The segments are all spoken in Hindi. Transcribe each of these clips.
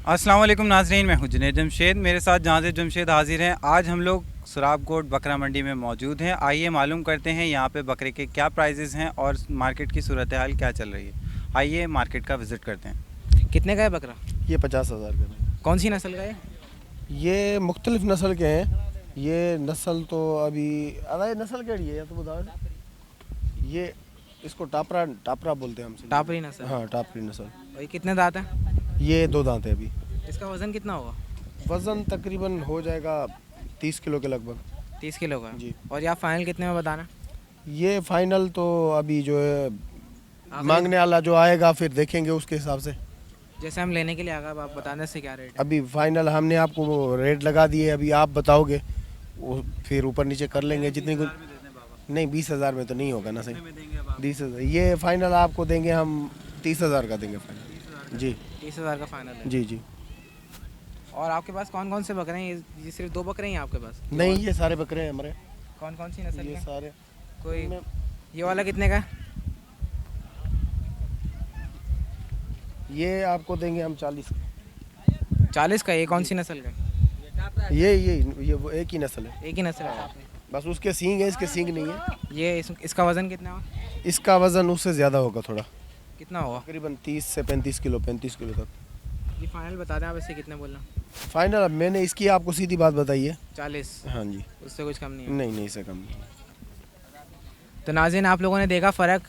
अस्सलाम वालेकुम नाज़रीन, मैं हूं जुनैद जमशेद। मेरे साथ जाज़िद जमशेद हाजिर हैं। आज हम लोग सुराबकोट बकरा मंडी में मौजूद हैं। आइए मालूम करते हैं यहाँ पे बकरे के क्या प्राइजेज़ हैं और मार्केट की सूरत हाल क्या चल रही है। आइए मार्केट का विज़िट करते हैं। कितने का है बकरा? ये 50,000 का है। कौन सी नस्ल का है? ये मुख्तलिफ नस्ल के हैं। ये नस्ल तो अभी अरे नस्ल केड़ी है तो बताओ। ये इसको टापरा टापरा बोलते हैं हमसे। टापरी नस्ल? हाँ, टापरी नस्ल। और ये कितने दांत है? ये 2 दांत है अभी। इसका वज़न कितना होगा? वज़न तकरीबन हो जाएगा 30 किलो के लगभग। 30 किलो का? जी। और ये आप फाइनल कितने में बताना? ये फाइनल तो अभी जो है आखिरी- मांगने वाला जो आएगा फिर देखेंगे उसके हिसाब से। जैसे हम लेने के लिए आ गए, अब आप बताने से क्या रेट है? अभी फाइनल हमने आपको वो रेट लगा दिए, अभी आप बताओगे वो फिर ऊपर नीचे कर लेंगे जितनी कुछ। नहीं 20,000 में तो नहीं होगा ना सही। 20,000 ये फाइनल आपको देंगे हम 30,000 का देंगे फाइनल। जी 30,000 का फाइनल है। जी जी। और आपके पास कौन कौन से बकरे हैं? ये सिर्फ 2 बकरे हैं आपके पास? नहीं ये सारे बकरे हैं हमारे। कौन कौन सी नस्ल ये के? सारे कोई में- ये वाला कितने का है? ये आपको देंगे हम 40। 40 का? ये कौन सी नस्ल का है? ये वो एक ही नस्ल है, एक ही नस्ल है? बस उसके सींग है, इसके सींग नहीं है। ये इसका वज़न कितना होगा? इसका वज़न उससे ज़्यादा होगा थोड़ा, कितना होगा? तकरीबन 30 से 35 किलो 35 किलो तक। ये फाइनल बता दें आप, इससे कितने बोलना? फाइनल अब मैंने इसकी आपको सीधी बात बताई है। 40? हाँ जी। उससे कुछ कम नहीं है? नहीं इससे कम नहीं। तो नाज़रीन, आप लोगों ने देखा फ़र्क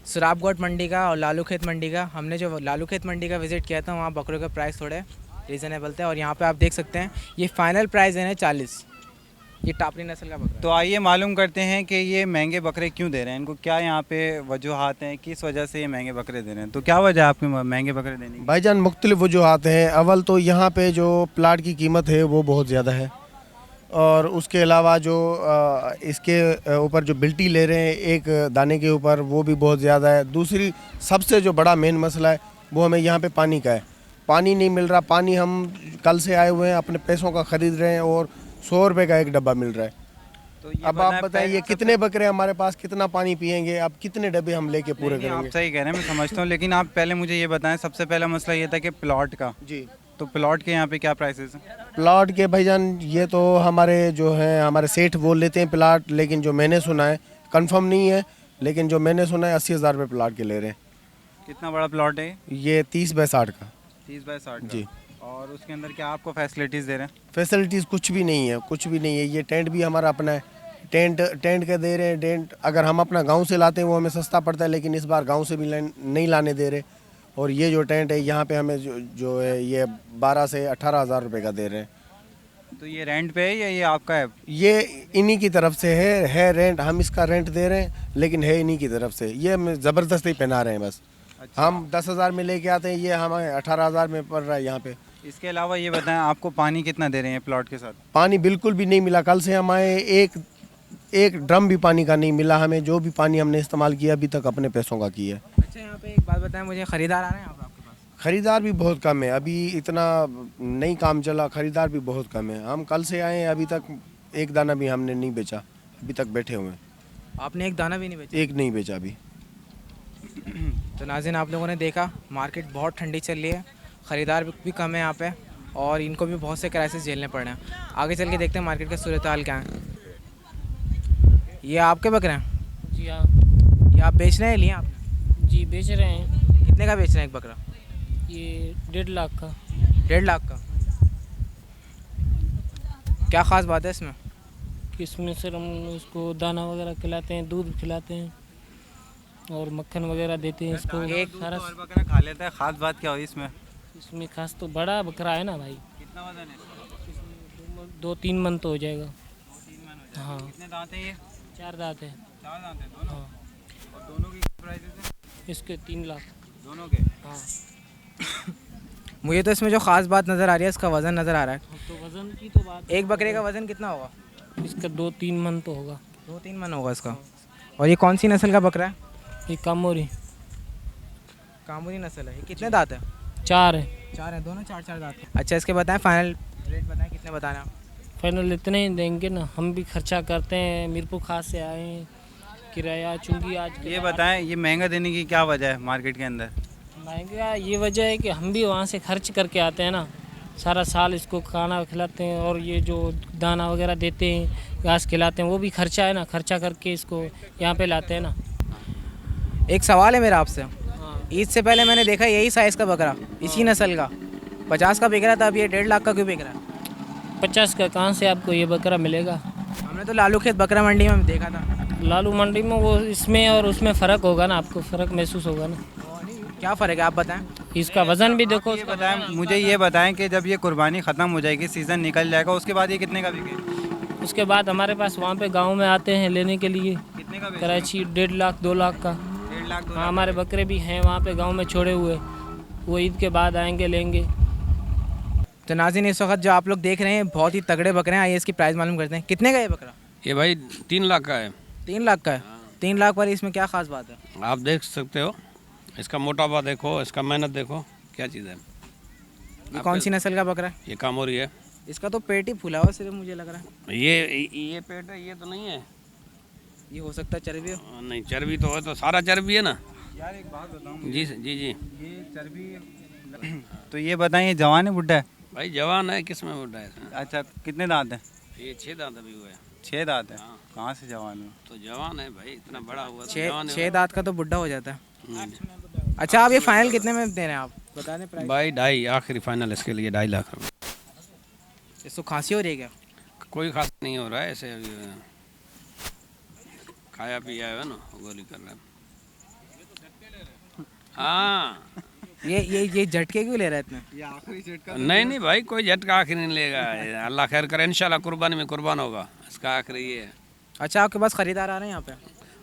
सुराबकोट मंडी का और लालू खेत मंडी का। हमने जो लालू खेत मंडी का विज़िट किया था वहाँ बकरों के प्राइस थोड़े रीज़नेबल थे, और यहाँ पे आप देख सकते हैं ये फ़ाइनल प्राइस है 40। ये टापरी नस्ल का बकरा तो आइए मालूम करते हैं कि ये महंगे बकरे क्यों दे रहे हैं, इनको क्या यहाँ पे वजूहात हैं, किस वजह से ये महंगे बकरे दे रहे हैं। तो क्या वजह है आपके महंगे बकरे देने की? भाईजान मुख्तलिफ वजूहात हैं। अव्वल तो यहाँ पे जो प्लाट की कीमत है वो बहुत ज़्यादा है, और उसके अलावा जो इसके ऊपर जो बिल्टी ले रहे हैं एक दाने के ऊपर वो भी बहुत ज़्यादा है। दूसरी सबसे जो बड़ा मेन मसला है वो हमें यहाँ पे पानी का है। पानी नहीं मिल रहा। पानी हम कल से आए हुए हैं, अपने पैसों का ख़रीद रहे हैं और 100 रुपये का एक डब्बा मिल रहा है। तो ये अब आप बताइए कितने बकरे हमारे पास, कितना पानी पियेंगे, अब कितने डब्बे हम लेके पूरे नहीं, आप करेंगे। सही कह रहे हैं, मैं समझता हूँ, लेकिन आप पहले मुझे ये बताएं, सबसे पहला मसला ये था कि प्लॉट का। जी। तो प्लॉट के यहाँ पे क्या प्राइसेस हैं? प्लाट के भाईजान ये तो हमारे जो हैं हमारे सेठ बोल लेते हैं प्लाट, लेकिन जो मैंने सुना है कंफर्म नहीं है, लेकिन जो मैंने सुना है 80,000 रुपये प्लाट के ले रहे हैं। कितना बड़ा प्लॉट है? ये 30 बाय 60 का। 30 बाय 60 जी। और उसके अंदर क्या आपको फैसिलिटीज़ दे रहे हैं? फैसिलिटीज़ कुछ भी नहीं है, कुछ भी नहीं है। ये टेंट भी हमारा अपना है। टेंट के दे रहे हैं। टेंट अगर हम अपना गांव से लाते हैं वो हमें सस्ता पड़ता है, लेकिन इस बार गांव से भी नहीं लाने दे रहे। और ये जो टेंट है यहाँ पे हमें जो है ये 12 से 18,000 रुपये का दे रहे हैं। तो ये रेंट पे है या ये आपका है? ये इन्हीं की तरफ से है रेंट। हम इसका रेंट दे रहे हैं, लेकिन है इन्हीं की तरफ से। ये हमें ज़बरदस्ती पहना रहे हैं बस। अच्छा। हम 10,000 में लेके आते हैं, ये हमें 18,000 में पड़ रहा है यहाँ पे। इसके अलावा ये बताएं, आपको पानी कितना दे रहे हैं प्लॉट के साथ? पानी बिल्कुल भी नहीं मिला। कल से हमारे एक ड्रम भी पानी का नहीं मिला हमें। जो भी पानी हमने इस्तेमाल किया अभी तक अपने पैसों का किया है। अच्छा, यहाँ पे एक बात बताएं मुझे, ख़रीदार आ रहे हैं आपके पास? ख़रीदार भी बहुत कम है, अभी इतना नहीं काम चला। ख़रीदार भी बहुत कम है। हम कल से आए हैं, अभी तक एक दाना भी हमने नहीं बेचा। अभी तक बैठे हुए हैं, आपने एक दाना भी नहीं बेचा? एक नहीं बेचा अभी। तो नाज़रीन, आप लोगों ने देखा मार्केट बहुत ठंडी चल रही है, ख़रीदार भी कम है यहाँ पे, और इनको भी बहुत से क्राइसिस झेलने पड़ रहे हैं। आगे चल के देखते हैं मार्केट का सूरत हाल क्या है। ये आपके बकरे हैं? जी हाँ। ये आप बेच रहे हैं, लिए आपने? जी बेच रहे हैं। कितने का बेच रहे हैं एक बकरा? ये 1.5 लाख का। 1.5 लाख का? क्या ख़ास बात है इसमें? इसमें सर हम उसको दाना वगैरह खिलाते हैं, दूध खिलाते हैं और मक्खन वगैरह देते हैं इसको। एक सारा और बकरा खा लेता है, खास बात क्या हुई इसमें? इसमें खास तो बड़ा बकरा है ना भाई, कितना वजन है इसका? 2-3 मन तो हो जाएगा। 3 मन हो जाएगा। हाँ। कितने दांत हैं ये? 4 दांत है। 4 दांत हैं दोनों? हाँ। और दोनों की क्या प्राइसेस हैं? इसके 3 लाख। दोनों के? हाँ। मुझे तो इसमें जो ख़ास बात नज़र आ रही है, इसका वज़न नज़र आ रहा है। तो वज़न की तो बात, एक बकरे का वज़न कितना होगा? इसका 2-3 मन तो होगा। 2-3 मन होगा इसका। और ये कौन सी नस्ल का बकरा है? ये कामोरी। कामूरी नस्ल है। ये कितने दांत है? 4 है। 4 है, दोनों 4-4 दांत हैं। अच्छा, इसके बताएं फाइनल रेट बताएं, कितने बताना आप? फाइनल इतने ही देंगे ना, हम भी खर्चा करते हैं, मीरपुर खास से आए हैं, किराया चूँकि आज के ये बताएं, ये महंगा देने की क्या वजह है मार्केट के अंदर? महंगा ये वजह है कि हम भी वहाँ से खर्च करके आते हैं ना, सारा साल इसको खाना खिलाते हैं और ये जो दाना वगैरह देते हैं, घास खिलाते हैं, वो भी खर्चा है ना, खर्चा करके इसको यहाँ पे लाते हैं ना। एक सवाल है मेरा आपसे। हाँ। ईद से पहले मैंने देखा यही साइज़ का बकरा इसी नस्ल का 50 का बिक रहा था, अब ये 1.5 लाख का क्यों बिक रहा है? 50 का कहाँ से आपको ये बकरा मिलेगा? हमने तो लालू खेत बकरा मंडी में देखा था। लालू मंडी में वो इसमें और उसमें फ़र्क होगा ना, आपको फ़र्क महसूस होगा ना। क्या फ़र्क है आप बताएं। इसका वज़न भी देखो। ये बताएं, मुझे ये बताएं कि जब ये कुर्बानी ख़त्म हो जाएगी, सीज़न निकल जाएगा, उसके बाद ये कितने का बिकेगा? उसके बाद हमारे पास वहाँ पे गांव में आते हैं लेने के लिए, कितने का कराची 1.5 लाख 2 लाख का। 1.5 लाख 2 हाँ, हमारे बकरे भी हैं वहाँ पे गांव में छोड़े हुए, वो ईद के बाद आएंगे लेंगे। तो नाज़रीन इस वक्त जो आप लोग देख रहे हैं बहुत ही तगड़े बकरे हैं। आइए इसकी प्राइस मालूम करते हैं। कितने का ये बकरा? ये भाई 3 लाख का है। 3 लाख का है। 3 लाख पर इसमें क्या खास बात है? आप देख सकते हो, इसका मोटापा देखो, इसका मेहनत देखो, क्या चीज़ है। ये कौन सी नस्ल का बकरा है? ये कामोरी है। इसका तो पेट ही फूला हुआ सिर्फ मुझे लग रहा है। ये पेट है, ये तो नहीं है। ये हो सकता है चर्बी हो। नहीं, चर्बी तो है, तो सारा चर्बी है ना। यार एक बात बताऊं, जी जी जी। ये चर्बी तो ये बताएं, ये जवान है बुढ़ा है? भाई जवान है, किस में बुढ़ा है इसमें? अच्छा, कितने दांत हैं? ये 6 दांत अभी हुए हैं। 6 दांत है। हाँ। कहाँ से जवान है? तो जवान है भाई, इतना बड़ा हुआ तो जवान है। 6 दांत का तो बुढ़ा हो जाता है। हम्म। अच्छा, आप ये फाइनल कितने में दे रहे हैं? आप बता दें प्राइस। भाई 2.5 आखिरी फाइनल इसके लिए 2.5 लाख रुपये। इसको खांसी हो रही है क्या? कोई खास नहीं हो रहा है, ऐसे अभी खाया पिया है ना, गोली कर रहा है। हाँ। ये झटके क्यों ले रहा है इतने? ये आखिरी झटका। नहीं नहीं भाई, कोई झटका आखिर नहीं लेगा। अल्लाह खैर करे, इंशाल्लाह कुर्बानी में कुर्बान होगा, इसका आखिर ये है। अच्छा, आपके पास खरीदार आ रहे हैं यहाँ पे?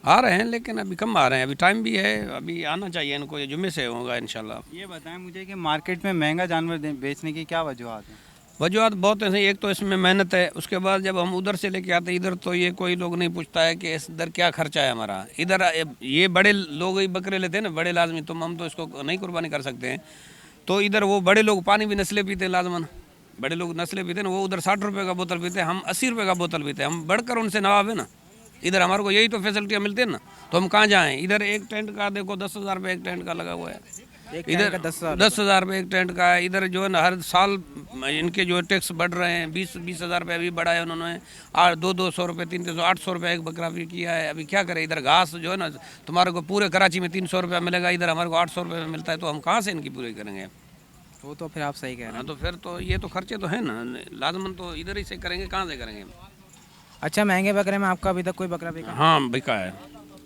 आ रहे हैं, लेकिन अभी कम आ रहे हैं, अभी टाइम भी है, अभी आना चाहिए इनको, ये जुम्मे से होगा इंशाल्लाह। ये बताएं मुझे कि मार्केट में महंगा जानवर बेचने की क्या वजूहत है? वजूहत बहुत है। एक तो इसमें मेहनत है, उसके बाद जब हम उधर से लेके आते हैं इधर, तो ये कोई लोग नहीं पूछता है कि इधर क्या खर्चा है हमारा। इधर ये बड़े लोग ही बकरे लेते हैं ना, बड़े लाजमी, तो हम तो इसको नहीं कुर्बानी कर सकते हैं। तो इधर वो बड़े लोग पानी भी नस्लें पीते हैं, लाजमन बड़े लोग नस्लें पीते हैं ना, वो उधर 60 रुपये का बोतल पीते हैं, हम 80 रुपये का बोतल पीते हैं। हम बढ़कर उनसे नवाब है ना, इधर हमारे को यही तो फैसिलिटियाँ मिलती है ना, तो हम कहाँ जाएँ। इधर एक टेंट का देखो 10,000 रुपये एक टेंट का लगा हुआ है, इधर 10,000 रुपये एक टेंट का है। इधर जो है ना, हर साल इनके जो टैक्स बढ़ रहे हैं, 20,000 रुपये अभी बढ़ा है उन्होंने। 200 रुपये 300 800 रुपये एक बकरा भी किया है। अभी क्या करें, इधर घास जो है ना, तुम्हारे को पूरे कराची में 300 रुपये मिलेगा, इधर हमारे को 800 रुपये में मिलता है, तो हम कहाँ से इनकी पूरी करेंगे? वो तो फिर आप सही कह रहे हैं। हाँ, तो फिर तो ये तो खर्चे तो है ना, लाजमन तो इधर ही से करेंगे, कहाँ से करेंगे? अच्छा, महंगे बकरे में आपका अभी तक कोई बकरा बिका? हाँ बिका है,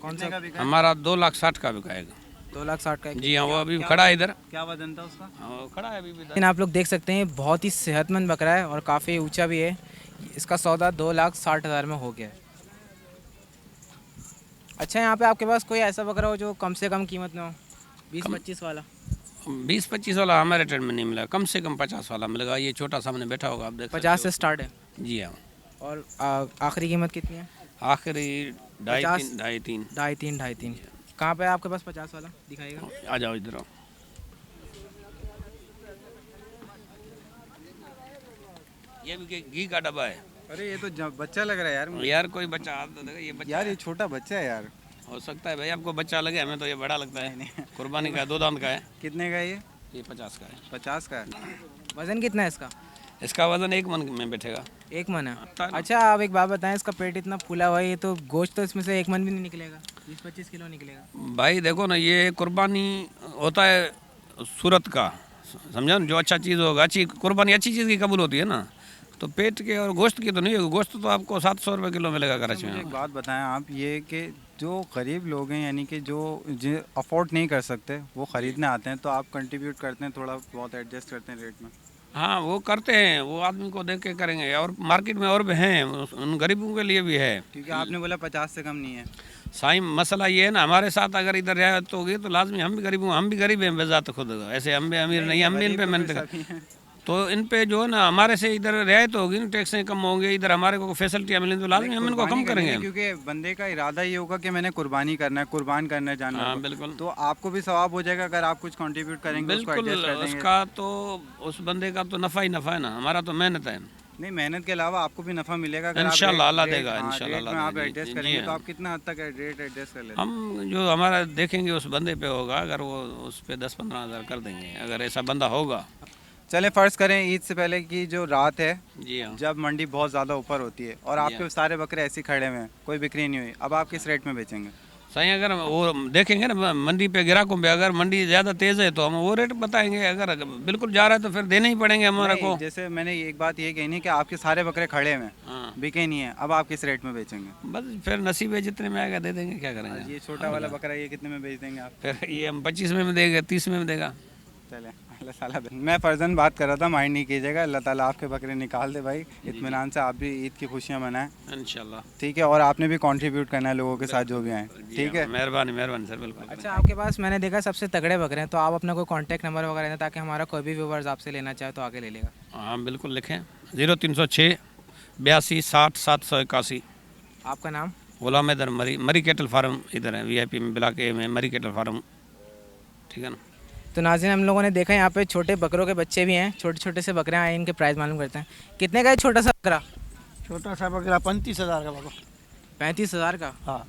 कौन सा? हमारा 2,60,000 का बिकाएगा। 2,60,000 का? जी हाँ, वो अभी खड़ा है इधर। क्या वजन था उसका? हाँ, वो खड़ा है अभी भी। लेकिन आप लोग देख सकते हैं बहुत ही सेहतमंद बकरा है और काफ़ी ऊंचा भी है। इसका सौदा 2,60,000 में हो गया है। अच्छा, यहाँ पे आपके पास कोई ऐसा बकरा हो जो कम से कम कीमत में हो? 20-25 वाला? 20-25 वाला हमारे ट्रेंड में नहीं मिला, कम से कम 50 वाला मिलेगा। ये छोटा सामने बैठा होगा, आप देख 50 से स्टार्ट है? जी हाँ। और आखिरी कीमत कितनी है? आखिरी 2.5-3 2.5-3 कहाँ पे है आपके पास 50 वाला? दिखाएगा। आ जाओ इधर आओ। ये भी घी का डब्बा है। अरे ये तो बच्चा लग रहा है यार मुझे। यार कोई बच्चा हाथ तो ये बच्चा यार ये छोटा बच्चा है यार। हो सकता है भाई आपको बच्चा लगे, हमें तो ये बड़ा लगता है। कुर्बानी का 2 दांत का है। कितने का है ये? ये 50 का है। 50 का है। वज़न कितना है इसका? इसका वजन 1 मन में बैठेगा। 1 मन है? अच्छा, आप एक बात बताएं, इसका पेट इतना फूला हुआ है, ये तो गोश्त तो इसमें से 1 मन भी नहीं निकलेगा, 20-25 किलो निकलेगा। भाई देखो ना, ये कुर्बानी होता है सूरत का, समझा ना, जो अच्छा चीज़ होगा, अच्छी कुर्बानी अच्छी चीज़ की कबूल होती है ना, तो पेट के और गोश्त की तो नहीं होगी। गोश्त तो आपको 700 रुपये किलो मिलेगा कराची मुझे एक में। बात बताएं आप, ये कि जो गरीब लोग हैं, यानी कि जो अफोर्ड नहीं कर सकते, वो ख़रीदने आते हैं, तो आप कंट्रीब्यूट करते हैं, थोड़ा बहुत एडजस्ट करते हैं रेट में? हाँ, वो करते हैं, वो आदमी को देख के करेंगे। और मार्केट में और भी हैं, उन गरीबों के लिए भी है। क्योंकि आपने बोला 50 से कम नहीं है। साईं, मसला ये है ना, हमारे साथ अगर इधर रियायत होगी तो लाजमी हम भी गरीब हूँ, हम भी गरीब हैं बेजात खुद, ऐसे हम भी अमीर नहीं, हम भी इन पे मेहनत तो इन पे जो है ना, हमारे से इधर रियायत होगी ना, टैक्सें कम होंगे, इधर हमारे को फैसिलिटियाँ मिलेंगी, तो लाजमी हम इनको कम करेंगे। क्योंकि बंदे का इरादा ये होगा कि मैंने कुर्बानी करना है, कुर्बान करना है जानवर हाँ को। बिल्कुल। तो आपको भी सवाब हो जाएगा अगर आप कुछ कंट्रीब्यूट करेंगे, उसको बिल्कुल, एडजस्ट कर देंगे। उसका तो उस बंदे का तो नफ़ा ही नफ़ा है ना, हमारा तो मेहनत है। नहीं, मेहनत के अलावा आपको भी नफा मिलेगा अगर आप इंशाल्लाह अल्लाह रेट- देगा, हाँ, इंशाल्लाह रेट में अल्लाह आप देगा। एडजस्ट जी, करेंगे जी, तो हाँ। आप कितना हद तक रेट एडजस्ट कर लेते हैं? हम जो हमारा देखेंगे उस बंदे पे होगा, अगर वो उस पे 10-15 हज़ार कर देंगे, अगर ऐसा बंदा होगा। चलें फ़र्ज़ करें ईद से पहले की जो रात है, जी हाँ। जब मंडी बहुत ज़्यादा ऊपर होती है और जी आपके हाँ। सारे बकरे ऐसे ही खड़े हुए हैं, कोई बिक्री नहीं हुई, अब आप किस रेट में बेचेंगे? सही, अगर वो देखेंगे ना मंडी पे, ग्राहकों पे, अगर मंडी ज़्यादा तेज़ है तो हम वो रेट बताएंगे, अगर बिल्कुल जा रहा है तो फिर देने ही पड़ेंगे हमारा नहीं, को। जैसे मैंने एक बात ये कही नहीं कि आपके सारे बकरे खड़े हुए हैं, हाँ, बिके नहीं है, अब आप किस रेट में बेचेंगे? बस फिर नसीब है, जितने में आएगा दे देंगे, क्या करेंगे। ये छोटा वाला बकरा ये कितने में बेच देंगे आप? फिर ये हम 25 में देगा, 30 में देगा। चले, अल्लाह ताला मैं फ़र्जन बात कर रहा था, माइंड नहीं कीजिएगा। अल्लाह ताला आपके बकरे निकाल दे भाई, इत्मीनान से आप भी ईद की खुशियाँ मनाएं, इंशाल्लाह। ठीक है? और आपने भी कंट्रीब्यूट करना है लोगों के साथ जो भी आए, जी ठीक हाँ, है? मेहरबानी मेहरबानी सर, बिल्कुल। अच्छा, आपके पास मैंने देखा सबसे तगड़े बकरे हैं, तो आप अपना कोई कॉन्टैक्ट नंबर वगैरह दें ताकि हमारा कोई भी व्यूवर्स आपसे लेना चाहे तो आगे ले लेगा। हाँ बिल्कुल, लिखें 0306 82 60 781। आपका नाम? गुलाम हैदर मरी, मरी कैटल फार्म इधर है, VIP में ब्लॉक A में मरी कैटल फार्म, ठीक है ना। तो नाज़रीन, हम लोगों ने देखा यहाँ पे छोटे बकरों के बच्चे भी हैं, छोटे छोटे से बकरे आए, इनके प्राइस मालूम करते हैं। कितने का है छोटा सा बकरा? छोटा सा बकरा 35,000 का बाबा। 35,000 का? हाँ,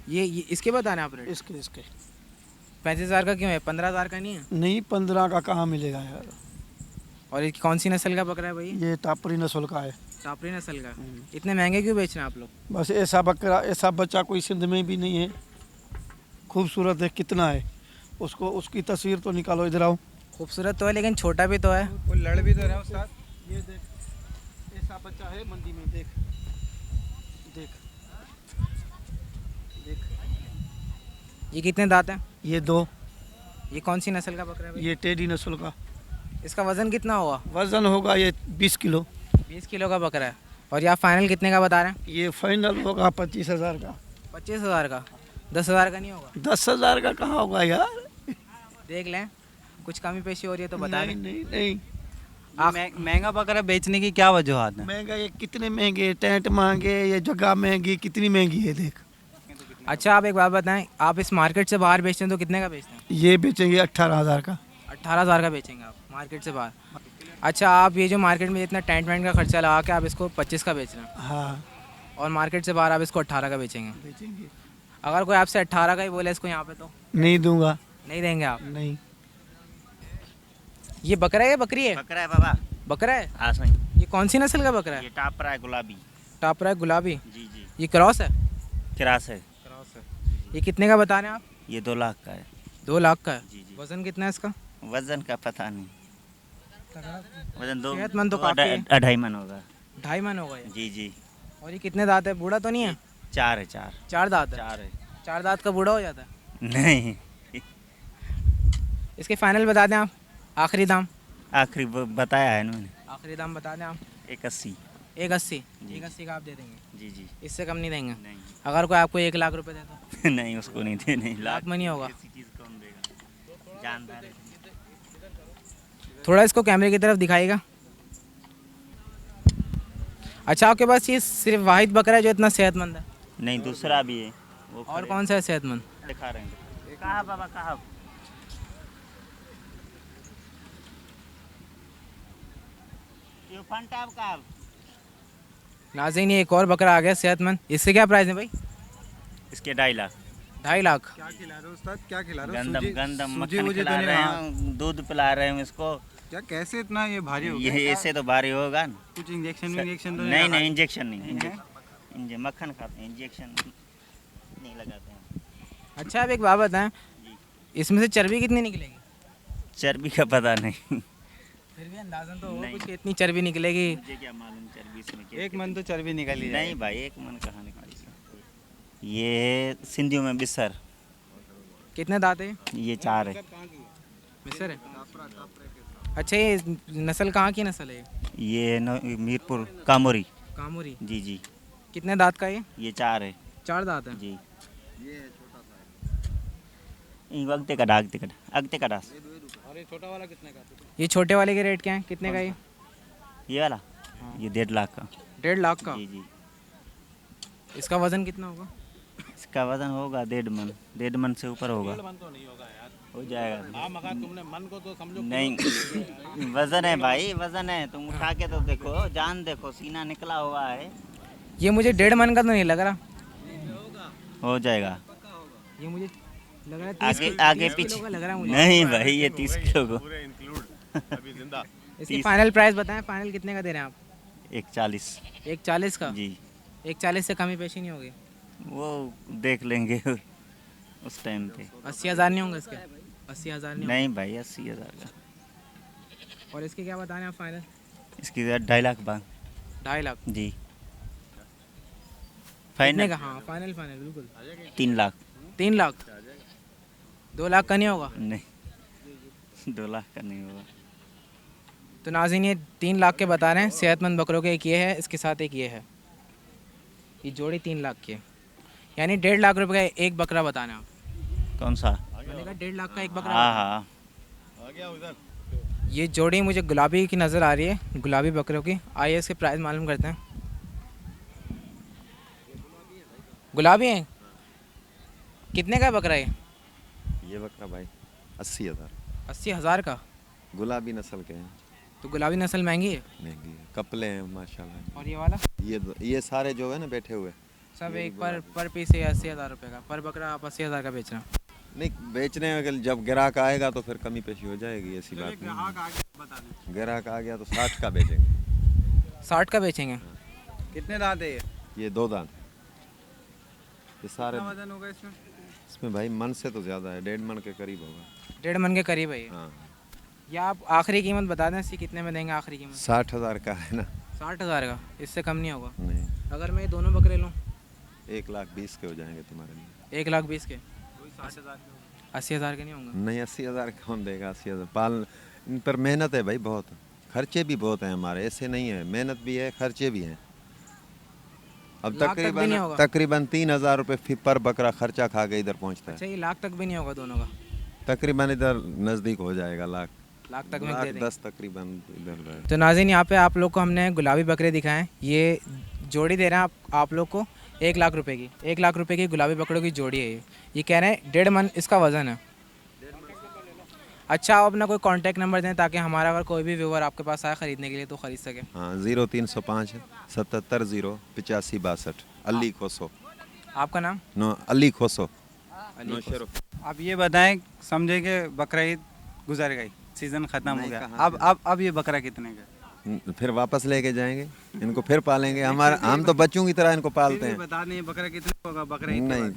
ये इसके बताने आप रेट? इसके 35,000 का क्यों है? 15,000 का नहीं है? नहीं, 15 का कहाँ मिलेगा यार। और ये कौन सी नस्ल का बकरा है भाई? ये टापरी नस्ल का है। टापरी नस्ल का। इतने महंगे क्यों बेच रहे हैं आप लोग? बस ऐसा बकरा, ऐसा बच्चा कोई सिंध में भी नहीं है। खूबसूरत है, कितना है उसको, उसकी तस्वीर तो निकालो, इधर आओ। खूबसूरत तो है लेकिन छोटा भी तो है। वो लड़ भी तो रहे हैं उस्ताद। ये देख, ऐसा बच्चा है मंडी में, देख देख देख। ये कितने दांत हैं? ये 2, ये कौन सी नस्ल का बकरा है भाई? ये टेडी नस्ल का। इसका वज़न कितना होगा? वजन होगा ये 20 किलो। 20 किलो का बकरा है। और ये आप फाइनल कितने का बता रहे हैं? ये फाइनल होगा 25,000 का। 25,000 का? 10,000 का नहीं होगा? 10,000 का कहाँ होगा यार। देख लें, कुछ कमी पेशी हो रही है तो बता नहीं दें। नहीं नहीं, महंगा बकरा बेचने की क्या वजूहत है? महंगा ये कितने महंगे, टेंट महंगे, ये जगह महंगी, कितनी महंगी है देख। अच्छा, आप एक बात बताएं, आप इस मार्केट से बाहर बेचते हैं तो कितने का बेचते हैं? ये बेचेंगे 18,000 का। 18,000 का बेचेंगे आप मार्केट से बाहर? अच्छा, आप ये जो मार्केट में इतना टेंट वेंट का खर्चा लगा के आप इसको 25 का बेच रहे हैं हाँ, और मार्केट से बाहर आप इसको 18 का बेचेंगे। बेचेंगे। अगर कोई आपसे 18 का ही बोले इसको यहाँ पे तो नहीं दूंगा, नहीं देंगे आप? नहीं। ये बकरा है या बकरी है? बकरा है बाबा। बकरा है। हाँ सही। ये कौन सी नस्ल का बकरा है? ये टापरा है, गुलाबी। टापरा है, गुलाबी। जी जी। ये क्रॉस है? क्रास है। क्रॉस है। ये कितने का बता रहे हैं आप? ये 2 लाख का है। 2 लाख का है। जी जी। वजन कितना है इसका? वजन का पता नहीं। वजन 2 सेहतमंद तो काफी है। 2.5 मन होगा। 2.5 मन होगा ये। जी जी। और ये कितने दांत है? बूढ़ा तो नहीं है? 4 है, 4। 4 दांत है। 4 है। 4 दांत का बूढ़ा हो जाता है? नहीं, इसके फाइनल बता दें आप, आखिरी दाम। आखिरी बताया है इन्होंने। आखिरी दाम बता दें आप। 81। 180। जी। 180 का आप दे देंगे? जी जी। इससे कम नहीं देंगे? नहीं अगर कोई आपको 1 लाख रुपए दे तो? नहीं, उसको नहीं दे, नहीं लाख में नहीं होगा? किसी चीज़ कौन देगा, जानदार है। थोड़ा इसको कैमरे की तरफ दिखाइएगा। अच्छा, आपके पास ये सिर्फ वाहिद बकरा है जो इतना सेहतमंद है? नहीं, दूसरा भी है वो। और खड़े कौन सा है सेहतमंद? दिखा रहे हैं। कहाँ बाबा, कहाँ? ये फंटाब का। नाज़रीन, ये एक और बकरा आ गया सेहतमंद। इससे क्या प्राइस है भाई? इसके 2.5 लाख। 2.5 लाख। क्या खिला रहे हो उस्ताद, क्या खिला रहे हो? गंदम सूजी- गंदम सूजी मक्खन वूजी तो खिला नहीं रहे रहा? हैं, दूध पिला रहे हैं इसको। क्या कैसे इतना ये भारी हो गया? ये ऐसे तो भारी होगा ना। कुछ इंजेक्शन तो नहीं नहीं, इंजेक्शन नहीं, है? मक्खन खाते हैं, इंजेक्शन नहीं लगाते हैं। अच्छा, आप एक बात बताएं, इसमें से चर्बी कितनी निकलेगी? चर्बी का पता नहीं। फिर भी अंदाजन तो होगा नहीं। कुछ कि इतनी चर्बी निकलेगी। मुझे क्या मालूम चर्बी इसमें क्या। एक मन तो चर्बी निकल ही नहीं भाई, एक मन कहाँ निकाली। ये सिंधियों में बिसर। कितने दांत है? ये 4 है। मिसर है। अच्छा, ये नस्ल कहाँ की नस्ल है? ये मीरपुर कामोरी। कामोरी। जी जी। कितने दांत का है? ये 4 है। 4 दांत है। जी। अगते का डाक टिकट, अगते का डास। ये छोटे वाले के रेट क्या है? कितने का ये? ये वाला ये 1.5 लाख का। 1.5 लाख का। जी जी। इसका वजन कितना होगा? इसका वजन होगा 1.5 मन, 1.5 मन से ऊपर होगा। हो जाएगा। हाँ मगर तुमने मन को तो समझो। नहीं वजन है भाई, वजन है, तुम उठा के तो देखो, जान देखो, सीना निकला हुआ है। ये मुझे 1.5 मन का तो नहीं लग रहा। हो जाएगा। ये मुझे लग रहा है आगे आगे 30 पीछे किलो का लग रहा है मुझे। नहीं भाई, ये 30 किलो को इसकी फाइनल प्राइस बताएं, फाइनल कितने का दे रहे हैं आप? 140 140 का? जी। 140 से कमी पेशी नहीं होगी? वो देख लेंगे उस टाइम पे। 80,000 नहीं होंगे इसके? 80,000 नहीं नहीं भाई, 80,000 का। होंगे। और इसके क्या बता रहे हैं आप फाइनल? इसकी 2.5 लाख बांग 2.5 लाख? जी। कितने फाइनल का? हाँ फाइनल फाइनल बिल्कुल। 3 लाख। 3 लाख? 2 लाख का नहीं होगा? नहीं 2 लाख का नहीं होगा। तो नाज़रीन ये 3 लाख के बता रहे हैं सेहतमंद बकरों के। एक ये है, इसके साथ एक ये है, ये जोड़ी 3 लाख की है, यानी 1.5 लाख रुपए का एक बकरा बताना है आप। कौन सा? मैंने कहा 1.5 लाख का एक बकरा। हाँ हाँ। ये जोड़ी मुझे गुलाबी की नज़र आ रही है, गुलाबी बकरों की। आइए इसके प्राइस मालूम करते हैं। गुलाबी है, कितने का है बकरा ये? ये बकरा भाई 80,000। 80,000 का? गुलाबी नस्ल के हैं। तो गुलाबी नस्ल महंगी है? महंगी है, कपले हैं माशाल्लाह। और ये वाला? ये सारे जो है ना बैठे हुए सब एक पर पीस है 80,000 रुपये का। पर बकरा आप 80,000 का बेच रहे हैं? नहीं, बेचने में जब ग्राहक आएगा तो फिर कमी पेशी हो जाएगी, ऐसी बात नहीं। ग्राहक आ गया तो 60 का बेचेंगे। 60 का बेचेंगे? कितने दांत है ये 2 दांत। ये सारे वजन होगा इसमें? इसमें भाई मन से तो ज़्यादा है, 1.5 मन के करीब होगा। 1.5 मन के करीब है ये? हाँ। या आप आखिरी कीमत बता दें, इसकी कितने में देंगे आखिरी कीमत? 60,000 का है ना। 60,000 का? इससे कम नहीं होगा? नहीं, अगर मैं ये दोनों बकरे लूँ? 1,20,000 के हो जाएंगे तुम्हारे लिए। 1,20,000 के? 80,000 के नहीं होंगे? नहीं, 80,000 कौन देगा? 80,000 पाल, इन पर मेहनत है भाई, बहुत खर्चे भी बहुत हैं हमारे, ऐसे नहीं है, मेहनत भी है, खर्चे भी हैं। अब लाख तक भी नहीं होगा? तकरीबन 3,000 रुपये पर बकरा खर्चा खा के इधर पहुंचता है। अच्छा, ये लाख तक भी नहीं होगा दोनों का? तकरीबन इधर नज़दीक हो जाएगा लाख तक में दे देंगे? 10 तकरीबन इधर। तो नाज़रीन यहाँ पे आप लोग को हमने गुलाबी बकरे दिखाएं। ये जोड़ी दे रहे हैं आप लोग को 1 लाख रुपए की। 1 लाख रुपए की गुलाबी बकरों की जोड़ी है ये कह रहे हैं 1.5 मन इसका वज़न है। अच्छा, आप अपना कोई कांटेक्ट नंबर दें ताकि हमारा अगर कोई भी व्यूवर आपके पास आए ख़रीदने के लिए तो ख़रीद सके। हाँ, 0305 77 85 62 अली खोसो। आपका नाम? नो, अली खोसो। आप ये बताएं, समझे कि बकरा ईद गुजर गई, सीज़न ख़त्म हो नहीं, गया, कहाँ अब ये बकरा कितने का? फिर वापस लेके जाएंगे, इनको फिर पालेंगे। हम तो बच्चों की तरह इनको पालते हैं। बता दें बकरा कितने होगा? बकरा ईद के नहीं,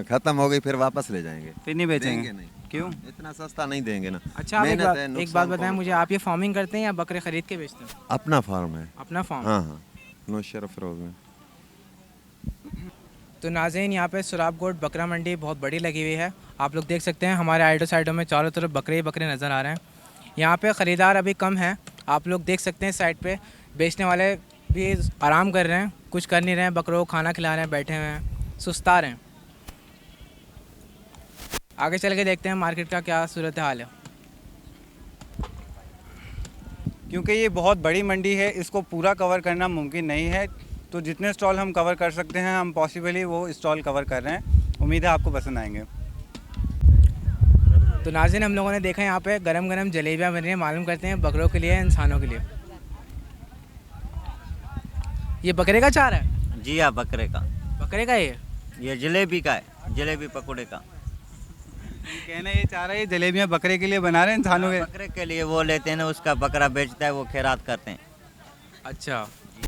खत्म हो गई, फिर वापस ले जाएंगे। फिर नहीं बेचेंगे? देंगे नहीं। क्यों? इतना सस्ता नहीं देंगे ना। अच्छा, आप एक नुकसान बात बताएं कौन मुझे, आप ये फार्मिंग करते हैं या बकरे ख़रीद के बेचते हैं? अपना फार्म है। अपना फार्म? हाँ हाँ, नौशहर फिरोज में। तो नाज़रीन यहाँ पे सुराबकोट बकरा मंडी बहुत बड़ी लगी हुई है। आप लोग देख सकते हैं हमारे आइडो साइडों में चारों तरफ बकरे ही बकरे नज़र आ रहे हैं। यहाँ पे ख़रीदार अभी कम हैं। आप लोग देख सकते हैं साइड पे बेचने वाले भी आराम कर रहे हैं, कुछ कर नहीं रहे हैं, बकरों को खाना खिला रहे हैं, बैठे हुए हैं, सुस्ता रहे हैं। आगे चल के देखते हैं मार्केट का क्या सूरत हाल है। क्योंकि ये बहुत बड़ी मंडी है, इसको पूरा कवर करना मुमकिन नहीं है, तो जितने स्टॉल हम कवर कर सकते हैं हम पॉसिबली वो स्टॉल कवर कर रहे हैं। उम्मीद है आपको पसंद आएंगे। तो नाज़रीन हम लोगों ने देखा यहाँ पे गरम गरम जलेबियाँ बन रही हैं। मालूम करते हैं बकरों के लिए, इंसानों के लिए। ये बकरे का चारा है? जी हाँ, बकरे का। बकरे का ये जलेबी का है, जलेबी पकौड़े का। कहना ये चाह रहा है जलेबियाँ बकरे के लिए बना रहे हैं, इंसानों के? बकरे के लिए वो लेते हैं ना, उसका बकरा बेचता है, वो खैरात करते हैं। अच्छा,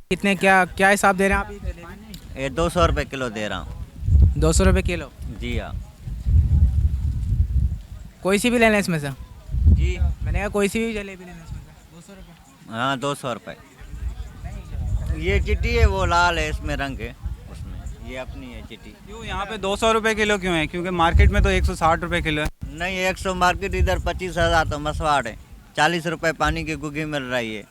कितने क्या हिसाब दे रहे हैं आप ये जलेबी? ये 200 रुपये किलो दे रहा हूँ। 200 रुपये किलो? जी हाँ। कोई सी भी लेना इसमें से? जी, मैंने कहा कोई सी भी जलेबी लेना इसमें से? 200 रुपये? हाँ, 200 रुपये। ये चिट्टी है, वो लाल है, इसमें रंग है, उसमें ये अपनी है चिट्टी। क्यों यहाँ पे 200 रुपये किलो क्यों है? क्योंकि मार्केट में तो 160 रुपये किलो है। नहीं, 100 मार्केट, इधर 25,000 तो मसवाड़ है। 40 रुपये पानी की गुगी मिल रही है।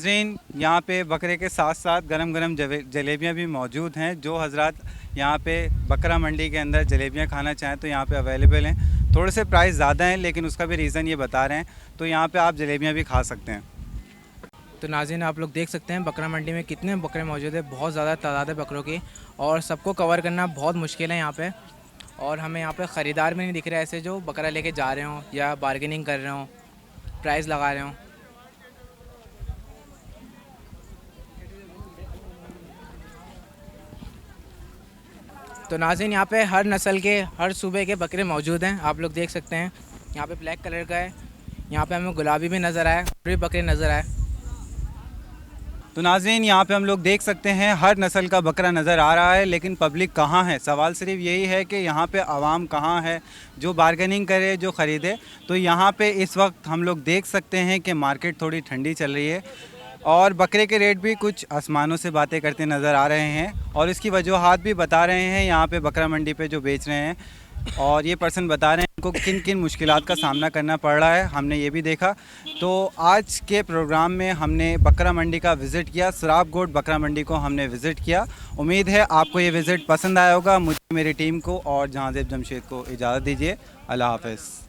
नाजरीन, यहाँ पे बकरे के साथ साथ गरम गरम जलेबियाँ भी मौजूद हैं। जो हजरात यहाँ पे बकरा मंडी के अंदर जलेबियाँ खाना चाहें तो यहाँ पे अवेलेबल हैं। थोड़े से प्राइस ज़्यादा हैं लेकिन उसका भी रीज़न ये बता रहे हैं, तो यहाँ पे आप जलेबियाँ भी खा सकते हैं। तो नाज़रीन, आप लोग देख सकते हैं बकरा मंडी में कितने बकरे मौजूद है। बहुत ज़्यादा तादाद है बकरों की और सबको कवर करना बहुत मुश्किल है यहाँ पे। और हमें यहाँ पे ख़रीदार भी नहीं दिख रहे ऐसे जो बकरा लेके जा रहे हों या बार्गेनिंग कर रहे हों, प्राइस लगा रहे हों। तो नाज़रीन, यहाँ पे हर नस्ल के हर सूबे के बकरे मौजूद हैं। आप लोग देख सकते हैं यहाँ पे ब्लैक कलर का है, यहाँ पे हमें गुलाबी भी नज़र आए, और भी बकरे नज़र आए। तो नाज़रीन, यहाँ पे हम लोग देख सकते हैं हर नस्ल का बकरा नज़र आ रहा है, लेकिन पब्लिक कहाँ है? सवाल सिर्फ यही है कि यहाँ पे आवाम कहाँ है जो बार्गेनिंग करे, जो ख़रीदे। तो यहाँ पे इस वक्त हम लोग देख सकते हैं कि मार्केट थोड़ी ठंडी चल रही है और बकरे के रेट भी कुछ आसमानों से बातें करते नज़र आ रहे हैं और इसकी वजूहात भी बता रहे हैं यहाँ पे बकरा मंडी पे जो बेच रहे हैं। और ये पर्सन बता रहे हैं उनको किन किन मुश्किलात का सामना करना पड़ रहा है, हमने ये भी देखा। तो आज के प्रोग्राम में हमने बकरा मंडी का विज़िट किया, सराबकोट बकरा मंडी को हमने विज़िट किया। उम्मीद है आपको ये विज़िट पसंद आया होगा। मुझे, मेरी टीम को और जहांज़ेब जमशेद को इजाज़त दीजिए। अल्लाह हाफ़िज़।